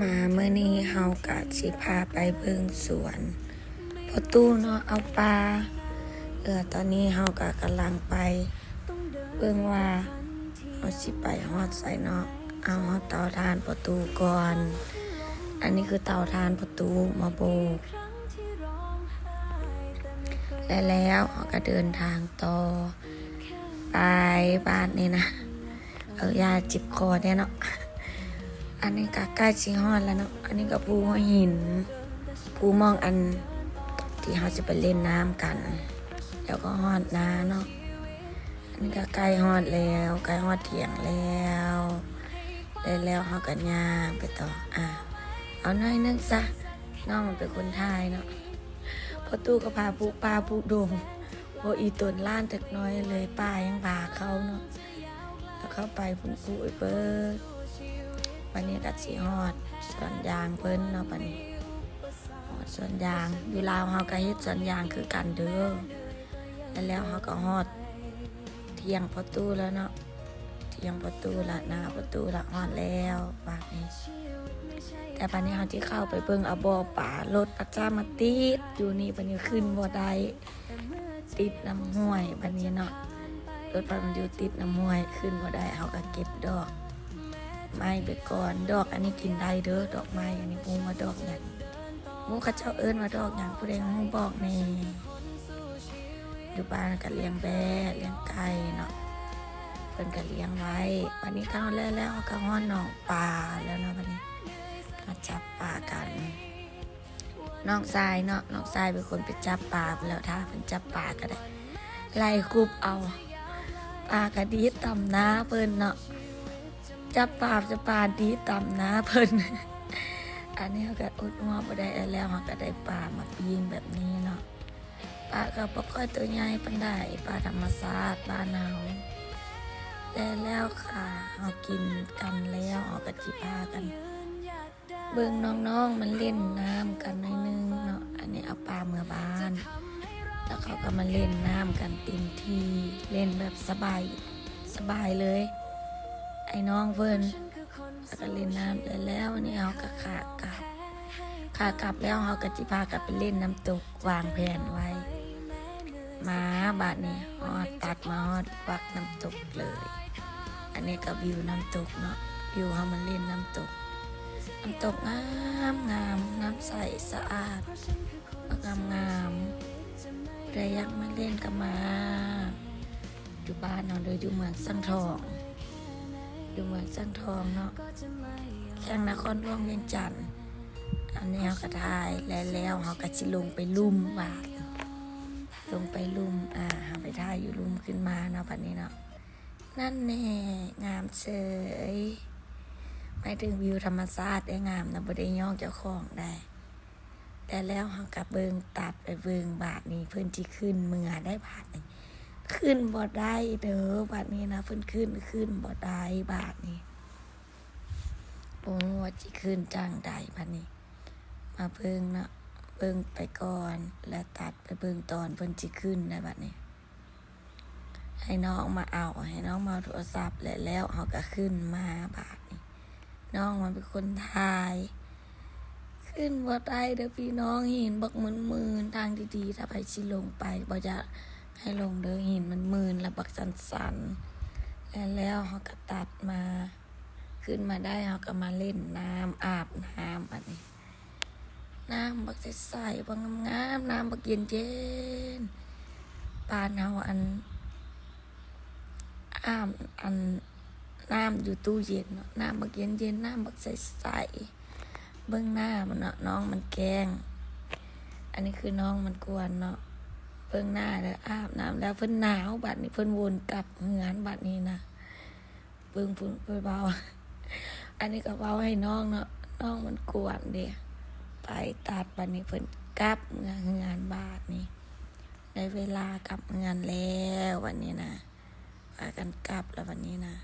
มาเมื่อนี้เฮากะสิพาไปเบิ่งสวนพอตู้เนาะเอาปลาตอนนี้เฮากะกำลังไปเบิ่งว่าเฮาสิไปฮอดไสเนาะเอาเตาถ่านประตูก่อนอันนี้คือเตาถ่านประตูมาโบกแล้วเฮาก็เดินทางต่อไปบ้านนี่นะยาจิบคอเนี่ยเนาะอันนี้ก็ใกล้ชิฮอดแล้วเนาะอันนี้ก็ภูหัวหินภูมองอันที่เขาจะไปเล่นน้ำกันแล้วก็ฮอดนาเนาะอันนี้ก็ใกล้ฮอดแล้วใกล้ฮอดเถียงแล้วเขาก็ย่างไปต่อเอาหน่อยนึงซะน้องมันเป็นคนไทยเนาะพอตู้ก็พาปูปลาปูดงโออีตนล้านจากน้อยเลยป้ายังพาเขาเนาะแล้วเข้าไปพุ่งปูเปิดวันนี้ก็สิฮอดสวนยางเพิ่นเนาะบัดนี้ฮอดสวนยางอยู่ลาวเฮาก็เฮ็ดสวนยางคือกันเด้อแล้วเฮาก็ฮอดเที่ยงประตูแล้วเนาะเที่ยงประตูละหน้าประตูละฮอดแล้วบัดนี้แต่บัดนี้เฮาสิเข้าไปเบิ่งเอาบ่อป่ารถประจำมาติดอยู่นี่บัดนี้ขึ้นบ่ได้ติดน้ำห้วยบัดนี้เนาะรถมันอยู่ติดน้ำห้วยขึ้นบ่ได้เฮาก็เก็บดอกไม้ไปก่อนดอกอันนี้กินได้เด้อดอกไม้อันนี้มูมาดอกหยังมูเขาเจ้าเอิ้นมาดอกหยังผู้ใดมูบอกแน่อยู่บ้านก็เลี้ยงแบะเลี้ยงไก่เนาะเพิ่นก็เลี้ยงไว้วันนี้เข้าแล้วก็ฮ้อนหนองปลาแล้วเนาะวันนี้มาจับปลากันน้องทรายเนาะน้องทรายเป็นคนไปจับปลาไปแล้วถ้าเพิ่นจับปลาก็ได้ไล่คุบเอาปลากระดีต่ำน้าเพิ่นเนาะจับปลาดีต่ำนะเพิ่น อันนี้เขาก็อุดหัวไปได้แล้วเขาก็ได้ปลามาปีนแบบนี้เนาะปลาก็บ่ค่อยตัวใหญ่ปานใดปลาธรรมชาติบ้านเฮาแล้วค่ะเขากินกันแล้วเขาก็จิพากันเบิ่งน้องๆมันเล่นน้ำกันหน่อยนึงเนาะอันนี้เอาปลาเมื่อบ้านแล้วเขาก็มาเล่นน้ำกันเต็มที่เล่นแบบสบายเลยไอ้น้องเพิ่นก็เล่นน้ำแล้วนี่เขาก็ขากลับแล้วเขาก็จิพากันไปเล่นน้ำตกวางแผนไว้มาบาดนี้ฮอดตัดมาฮอดวักน้ำตกเลยอันนี้ก็วิวน้ำตกเนาะวิวเขามันเล่นน้ำตกงามน้ำใสสะอาดงามใครอยากมาเล่นก็มาอยู่บ้านเนาะโดยอยู่เมืองสังทองเนาะแข่งนครหลวงเวียงจันทน์อันนี้เขาก็ถ่ายแล้วเขาก็สิลงไปลุ่มบาดเขาไปถ่ายอยู่ลุ่มขึ้นมาเนาะบัดนี้เนาะนั่นแน่งามเฉยไม่ถึงวิวธรรมชาติได้งามนะบ่ได้ย่องเจ้าของได้แต่แล้วเขาก็เบิ่งตัดไปเบิ่งบาดนี้เพิ่นสิขึ้นเมื่อได้บาดนี้ขึ้นบ่ได้เด้อบาดนี้นะเพิ่นขึ้นบ่ได้บาดนี้ว่าสิขึ้นจังใดบาดนี้มาเบิ่งเนาะเบิ่งไปก่อนแล้วตัดไปเบิ่งตอนเพิ่นสิขึ้นได้บาดนี้ให้น้องมาเอาโทรศัพท์แล้วเฮาก็ขึ้นมาบาดนี้น้องมันเป็นคนถ่ายขึ้นบ่ได้เด้อพี่น้องหินบักมึนๆทางดีๆถ้าไปสิลงไปบ่จะให้ลงเด้อหินมันมืนแล้วบักสันแล้วเขาก็ตัดมาขึ้นมาได้เขาก็มาเล่นน้ำอาบน้ำอันนี้น้ำบักใสๆบักงามน้ำบักเย็นปานเฮาอันน้ำอยู่ตู้เย็นเนาะน้ำบักเย็นน้ำบักใสๆเบิ่งหน้ามันเนาะน้องมันแกล้งอันนี้คือน้องมันกวนเนาะเบิ่งหน้าแล้วอาบน้ำแล้วเพิ่นหนาวบัดนี้เพิ่นวนกลับเฮือนบัดนี้นะเบิ่งพุ่นเบาอันนี้ก็เบาให้น้องเนาะน้องมันกวนเด้ไปตัดบัดนี้เพิ่นกลับเฮือนบาดนี้ได้เวลากลับเฮือนแล้ววันนี้นะพากันกลับแล้ววันนี้นะ